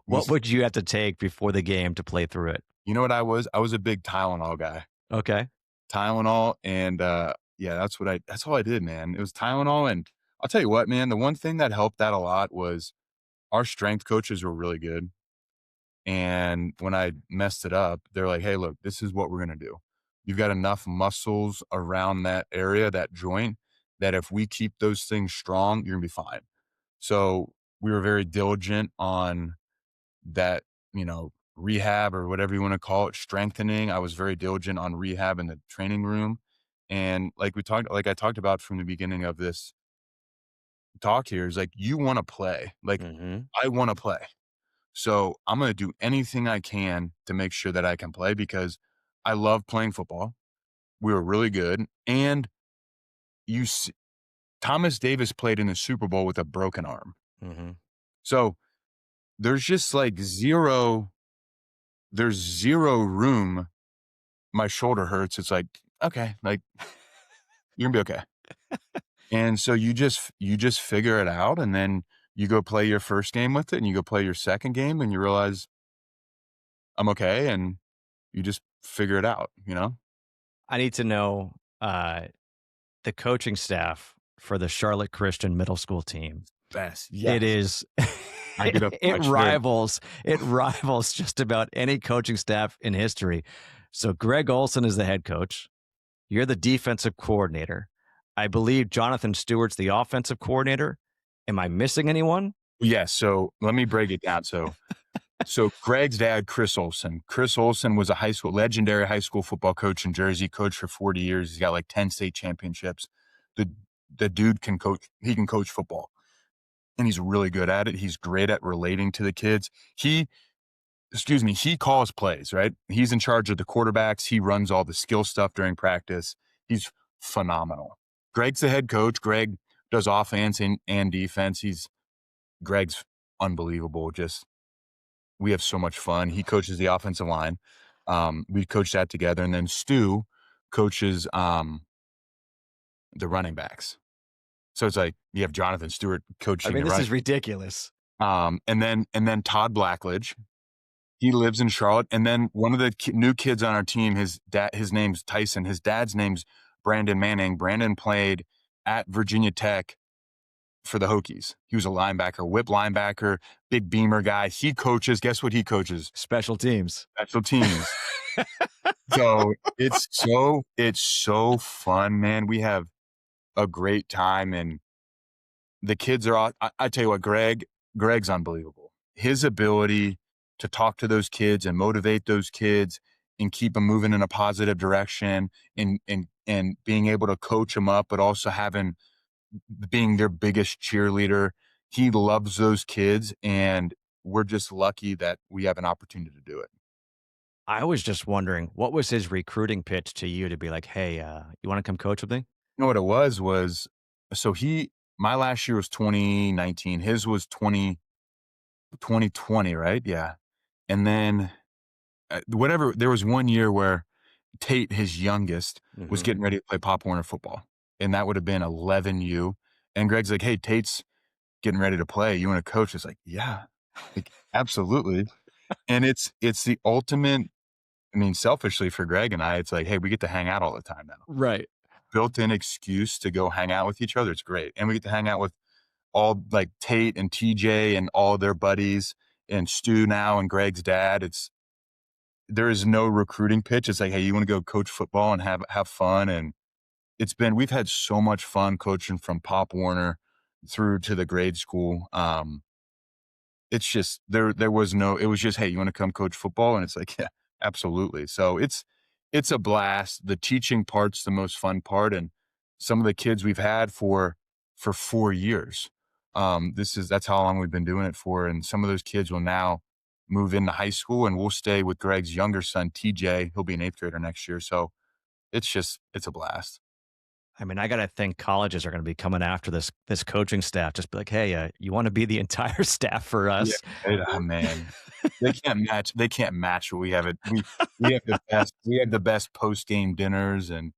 What Was would you have to take before the game to play through it? You know what I was? I was a big Tylenol guy. Okay. Tylenol and, yeah, that's all I did, man. It was Tylenol, and I'll tell you what, man, the one thing that helped that a lot was our strength coaches were really good, and when I messed it up, they're like, "Hey, look, this is what we're gonna do. You've got enough muscles around that area, that joint, that if we keep those things strong, you're gonna be fine." So, we were very diligent on that, rehab or whatever you wanna call it, strengthening. I was very diligent on rehab in the training room, and like I talked about from the beginning of this talk here is, like, you wanna play. Like, Mhm. I wanna play. So, I'm gonna do anything I can to make sure that I can play because I love playing football. We were really good, and you s Thomas Davis played in the Super Bowl with a broken arm. Mhm. So, there's just, like, 0 room. My shoulder hurts. It's like, "Okay, like, you're gonna be okay." And so you just figure it out, and then you go play your first game with it, and you go play your second game, and you realize, "I'm okay," and you just figure it out, you know? I need to know, the coaching staff for the Charlotte Christian middle school team. Best, It yes. is I get a it much there. rivals just about any coaching staff in history. So Greg Olsen is the head coach. You're the defensive coordinator. I believe Jonathan Stewart's the offensive coordinator. Am I missing anyone? Yes, so let me break it down. So Greg's dad, Chris Olsen. Chris Olsen was a legendary high school football coach in Jersey, coached for 40 years. He's got like 10 state championships. The the dude can coach, he can coach football, and he's really good at it. He's great at relating to the kids. He calls plays, right? He's in charge of the quarterbacks. He runs all the skill stuff during practice. He's phenomenal. Greg's the head coach. Greg does offense and defense. Greg's unbelievable. Just, we have so much fun. He coaches the offensive line. We coach that together. And then Stu coaches the running backs. So it's like you have Jonathan Stewart I coaching mean, the this running. is ridiculous. And then Todd Blackledge. He lives in Charlotte, and then one of the new kids on our team, his name's Tyson. His dad's name's Brandon Manning. Brandon played at Virginia Tech for the Hokies. He was a linebacker, whip linebacker, big beamer guy. He coaches. Guess what he coaches? Special teams. Special teams. So it's so fun, man. We have a great time, and the kids are all. I tell you what, Greg's unbelievable. His ability to talk to those kids and motivate those kids and keep them moving in a positive direction, and being able to coach them up, but also being their biggest cheerleader. He loves those kids, and we're just lucky that we have an opportunity to do it. I was just wondering, what was his recruiting pitch to you to be like, "Hey, you wanna come coach with me?" You know what it was, so my last year was 2019. His was 2020, right? Yeah. And then whatever, there was one year where Tate, his youngest, was Mhm. getting ready to play Pop Warner football. And that would have been 11U. And Greg's like, hey, Tate's getting ready to play. You want to coach? It's like, yeah, like, absolutely. And it's the ultimate, I mean, selfishly for Greg and I, it's like, hey, we get to hang out all the time now. Right. Built-in excuse to go hang out with each other. It's great. And we get to hang out with all like Tate and TJ and all their buddies and Stu now and Greg's dad. There is no recruiting pitch. It's like, hey, you want to go coach football and have fun. And we've had so much fun coaching from Pop Warner through to the grade school. It's just there was no, it was just, hey, you want to come coach football? And it's like, yeah, absolutely. So it's a blast. The teaching part's the most fun part. And some of the kids we've had for 4 years. That's how long we've been doing it for. And some of those kids will now move into high school, and we'll stay with Greg's younger son, TJ. He'll be an 8th grader next year. So it's a blast. I mean, I gotta think colleges are gonna be coming after this coaching staff. Just be like, hey, you want to be the entire staff for Yeah. us? Oh, man. They can't match what we have. We have the best post-game dinners, and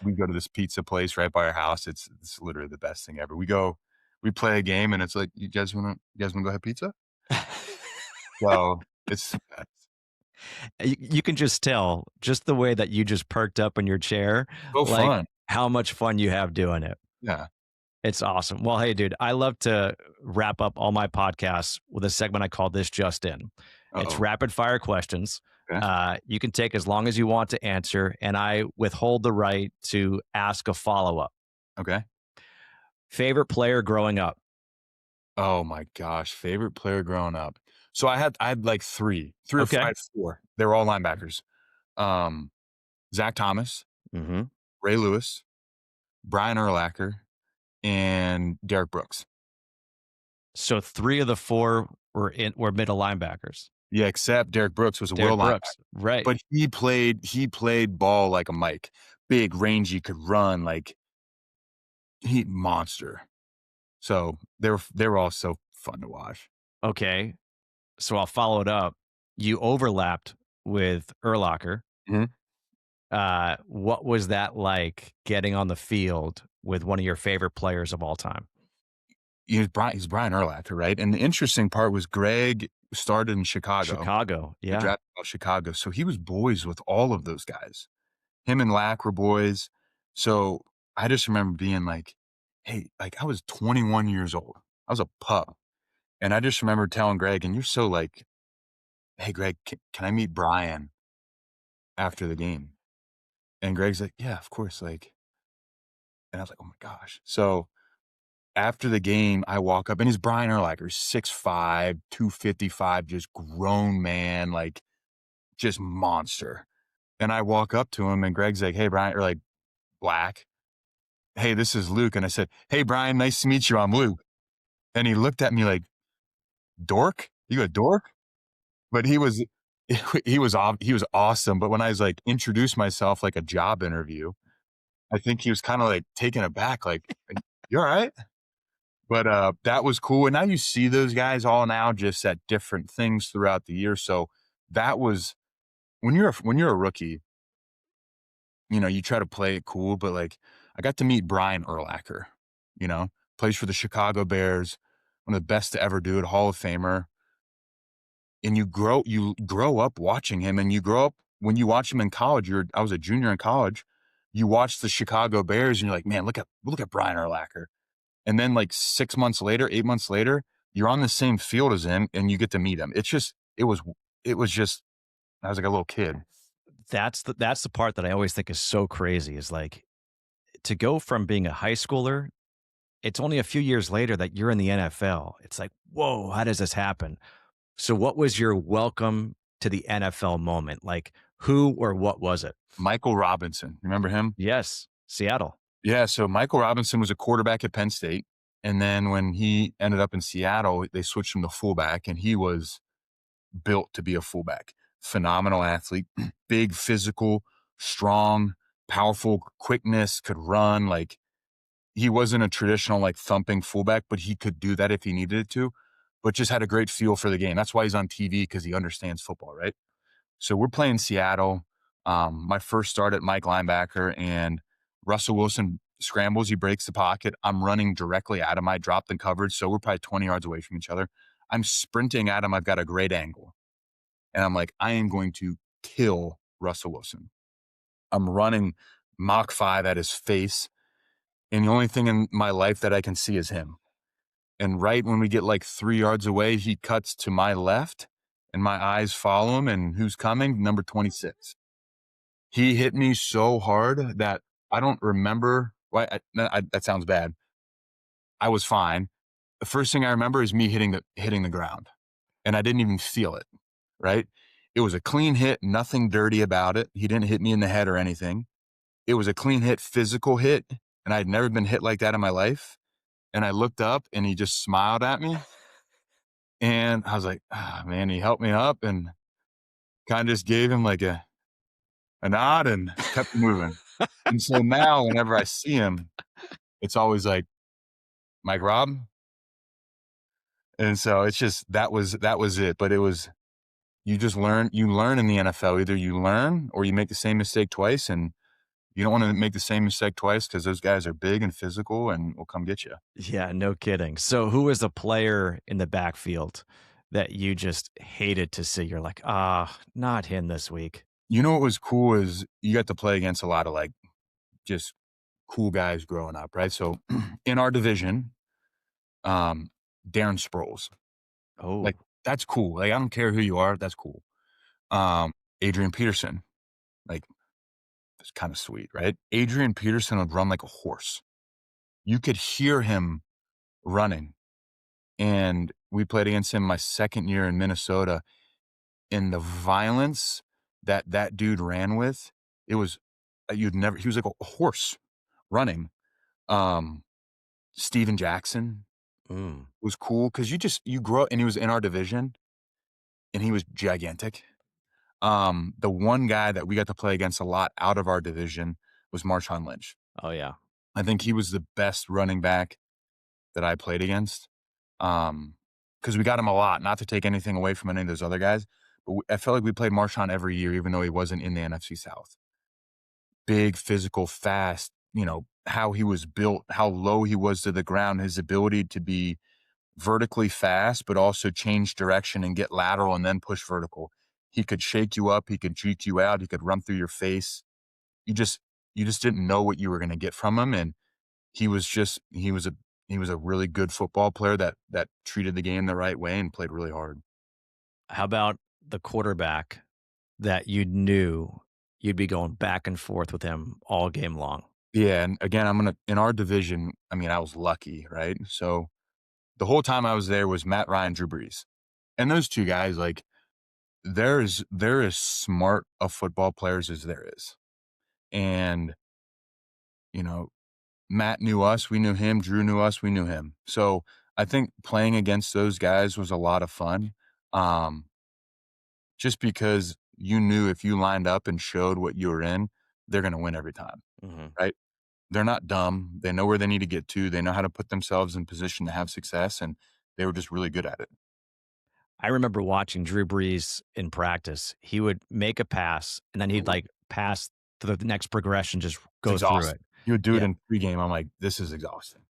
we go to this pizza place right by our house. It's literally the best thing ever. We play a game, and it's like, you guys wanna go have pizza? So, it's the best. You can just tell, just the way that you just perked up in your chair, So like fun. how much fun you have doing it. Yeah. It's awesome. Well, hey, dude, I love to wrap up all my podcasts with a segment I call This Just In. It's Uh-oh. rapid fire questions. Okay. You can take as long as you want to answer, and I withhold the right to ask a follow up. Okay. Favorite player growing up? Oh my gosh, favorite player growing up. So I had like three or Okay. five, four. They were all linebackers. Um, Zach Thomas, Hmm. Ray Lewis, Brian Urlacher, and Derek Brooks. So three of the four were middle linebackers. Yeah, except Derek Brooks was a will Derek linebacker, Brooks, right? but he played ball like a Mike, big, rangy, could run like he monster. So they were all so fun to watch. Okay, so I'll follow it up. You overlapped with Urlacher. Mhm. What was that like getting on the field with one of your favorite players of all time? He's Brian Urlacher, right? And the interesting part was Greg started in Chicago. Chicago, He yeah. drafted out of Chicago, so he was boys with all of those guys. Him and Lack were boys. So I just remember being like, hey, like I was 21 years old. I was a pup. And I just remember telling Greg, and you're so like, hey, Greg, can I meet Brian after the game? And Greg's like, yeah, of course. Like, and I was like, oh my gosh. So after the game, I walk up, and he's Brian Urlacher, 6'5", 255, just grown man, like just monster. And I walk up to him, and Greg's like, hey, Brian, or like Black, hey, this is Luke. And I said, hey, Brian, nice to meet you. I'm Luke. And he looked at me like, dork? You a dork? But he was awesome. But when I was like, introduced myself like a job interview, I think he was kind of like taken aback, like, you all right? But that was cool. And now you see those guys all now just at different things throughout the year. So that was when you're a rookie, you try to play it cool, but like I got to meet Brian Urlacher, plays for the Chicago Bears, one of the best to ever do it, Hall of Famer. And you grow up watching him, and you grow up when you watch him in college. I was a junior in college. You watch the Chicago Bears, and you're like, man, look at Brian Urlacher. And then like 6 months later, 8 months later, you're on the same field as him, and you get to meet him. It was just I was like a little kid. That's the part that I always think is so crazy is like to go from being a high schooler, it's only a few years later that you're in the NFL. It's like, whoa, how does this happen? So what was your welcome to the NFL moment? Like who or what was it? Michael Robinson, remember him? Yes, Seattle. Yeah, so Michael Robinson was a quarterback at Penn State, and then when he ended up in Seattle, they switched him to fullback, and he was built to be a fullback. Phenomenal athlete, big, physical, strong, powerful, quickness, could run. Like he wasn't a traditional like thumping fullback, but he could do that if he needed it to, but just had a great feel for the game. That's why he's on TV, because he understands football, right? So we're playing Seattle. My first start at Mike linebacker, and Russell Wilson scrambles. He breaks the pocket. I'm running directly at him. I dropped in coverage, so we're probably 20 yards away from each other. I'm sprinting at him. I've got a great angle. And I'm like, I am going to kill Russell Wilson. I'm running Mach 5 at his face. And the only thing in my life that I can see is him. And right when we get like 3 yards away, he cuts to my left and my eyes follow him. And who's coming? Number 26. He hit me so hard that I don't remember. Why? That sounds bad. I was fine. The first thing I remember is me hitting the ground, and I didn't even feel it. Right? It was a clean hit, nothing dirty about it. He didn't hit me in the head or anything. It was a clean hit, physical hit, and I'd never been hit like that in my life. And I looked up, and he just smiled at me, and I was like, man, he helped me up and kind of just gave him like a nod and kept moving. And so now whenever I see him, it's always like, Mike Robb. And so it's just, that was it. But it was, you learn in the NFL. Either you learn or you make the same mistake twice, and you don't want to make the same mistake twice, because those guys are big and physical and will come get you. Yeah, no kidding. So who was a player in the backfield that you just hated to see? You're like, not him this week. You know what was cool is you got to play against a lot of like just cool guys growing up, right? So in our division, Darren Sproles, Oh, like that's cool. Like I don't care who you are, that's cool. Adrian Peterson, like it's kind of sweet, right? Adrian Peterson would run like a horse. You could hear him running. And we played against him my second year in Minnesota. And the violence that that dude ran with, it was he was like a horse running. Um, Steven Jackson mm. was cool because you grow up, and he was in our division, and he was gigantic. The one guy that we got to play against a lot out of our division was Marshawn Lynch. Oh, yeah. I think he was the best running back that I played against. Because we got him a lot, not to take anything away from any of those other guys, but I felt like we played Marshawn every year, even though he wasn't in the NFC South. Big, physical, fast, how he was built, how low he was to the ground, his ability to be vertically fast, but also change direction and get lateral and then push vertical. He could shake you up. He could juke you out. He could run through your face. You just didn't know what you were going to get from him. And he was a really good football player that treated the game the right way and played really hard. How about the quarterback that you knew you'd be going back and forth with him all game long? Yeah, and again, in our division, I mean, I was lucky, right? So the whole time I was there was Matt Ryan, Drew Brees. And those two guys, like, they're as smart of football players as there is. And, Matt knew us, we knew him. Drew knew us, we knew him. So I think playing against those guys was a lot of fun. Just because you knew if you lined up and showed what you were in, they're going to win every time, Mm-hmm. right? They're not dumb. They know where they need to get to. They know how to put themselves in position to have success, and they were just really good at it. I remember watching Drew Brees in practice. He would make a pass, and then he'd like pass to the next progression, just It's go through it. exhausting. You would do it Yeah. in pregame. I'm like, this is exhausting.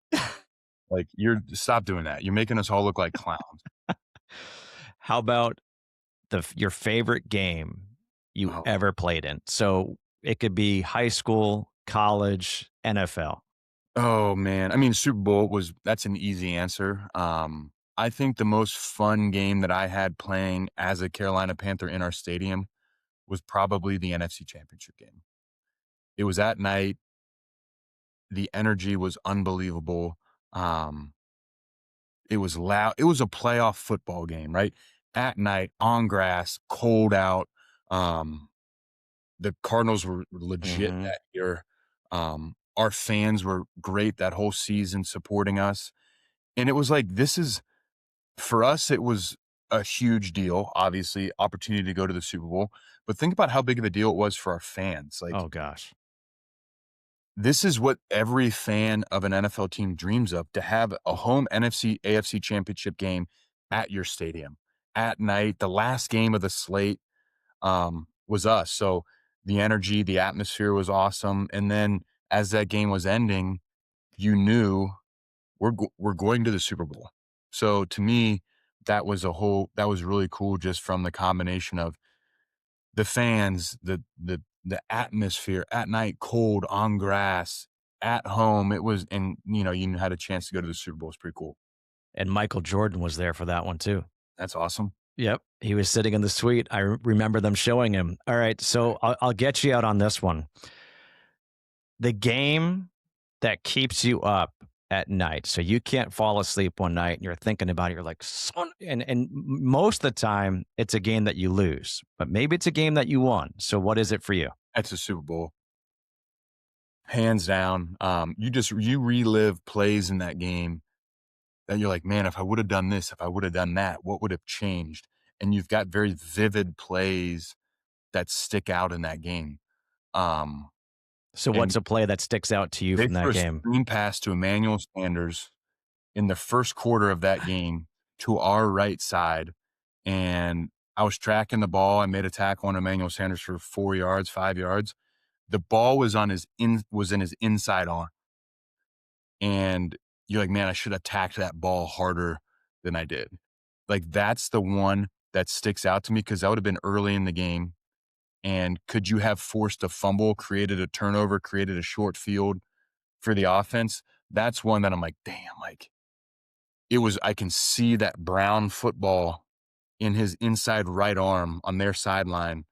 Like, stop doing that. You're making us all look like clowns. How about your favorite game you Oh, ever played in? So it could be high school, college, NFL. oh man. I mean, Super Bowl that's an easy answer. I think the most fun game that I had playing as a Carolina Panther in our stadium was probably the NFC Championship game. It was at night. The energy was unbelievable. Um, it was loud. It was a playoff football game, right? At night, on grass, cold out. Um, the Cardinals were legit Mm-hmm. that year. Our fans were great that whole season supporting us. And it was like, for us, it was a huge deal, obviously, opportunity to go to the Super Bowl. But think about how big of a deal it was for our fans. Like, Oh gosh. this is what every fan of an NFL team dreams of, to have a home NFC, AFC championship game at your stadium at night. The last game of the slate was us. So the energy, the atmosphere was awesome. And then as that game was ending, you knew we're going to the Super Bowl. So to me, that was really cool, just from the combination of the fans, the atmosphere at night, cold, on grass, at home. It was, and you had a chance to go to the Super Bowl. It's pretty cool. And Michael Jordan was there for that one too. That's awesome. Yep. He was sitting in the suite. I remember them showing him. All right. So I'll get you out on this one. The game that keeps you up at night. So you can't fall asleep one night and you're thinking about it. You're like, son, and most of the time it's a game that you lose, but maybe it's a game that you won. So what is it for you? That's a Super Bowl. Hands down. You relive plays in that game that you're like, man, if I would have done this, if I would have done that, what would have changed? And you've got very vivid plays that stick out in that game. So what's a play that sticks out to you They from that threw a game? screen pass to Emmanuel Sanders in the first quarter of that game to our right side, and I was tracking the ball. I made a tackle on Emmanuel Sanders for 4 yards, 5 yards. The ball was in his inside arm, and you're like, man, I should have attacked that ball harder than I did. Like, that's the one that sticks out to me, because that would have been early in the game. And could you have forced a fumble, created a turnover, created a short field for the offense? That's one that I'm like, damn, like I can see that brown football in his inside right arm on their sideline.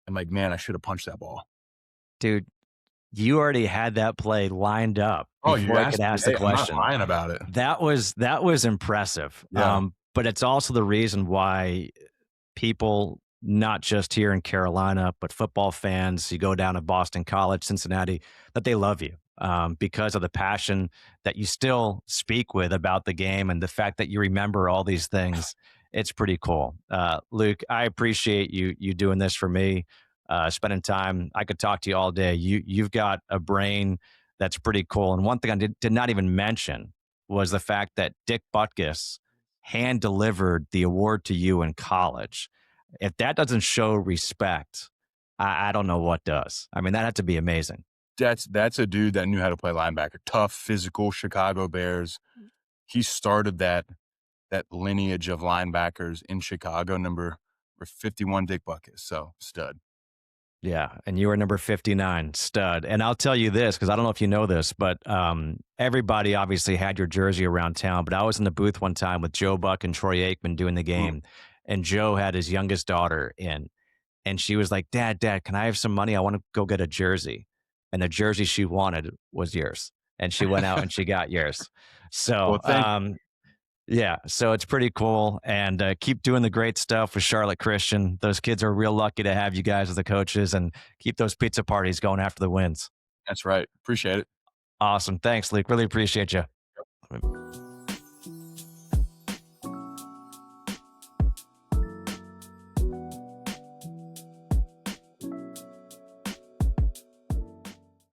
I'm like, man, I should have punched that ball. Dude, you already had that play lined up before I could ask the question. I'm not lying about it. That was impressive. Yeah. But it's also the reason why people, not just here in Carolina, but football fans, you go down to Boston College, Cincinnati, that they love you because of the passion that you still speak with about the game and the fact that you remember all these things. It's pretty cool. Luke, I appreciate you doing this for me, spending time. I could talk to you all day. You've got a brain that's pretty cool. And one thing I did not even mention was the fact that Dick Butkus hand delivered the award to you in college. If that doesn't show respect, I don't know what does. I mean, that had to be amazing. That's a dude that knew how to play linebacker. Tough, physical, Chicago Bears. He started that lineage of linebackers in Chicago. Number 51, Dick Butkus. So stud. Yeah, and you were number 59, stud. And I'll tell you this, because I don't know if you know this, but everybody obviously had your jersey around town. But I was in the booth one time with Joe Buck and Troy Aikman doing the game, and Joe had his youngest daughter in, and she was like, Dad, can I have some money? I want to go get a jersey. And the jersey she wanted was yours. And she went out and she got yours. So, yeah, so it's pretty cool. And keep doing the great stuff with Charlotte Christian. Those kids are real lucky to have you guys as the coaches, and keep those pizza parties going after the wins. That's right. Appreciate it. Awesome. Thanks, Luke. Really appreciate you.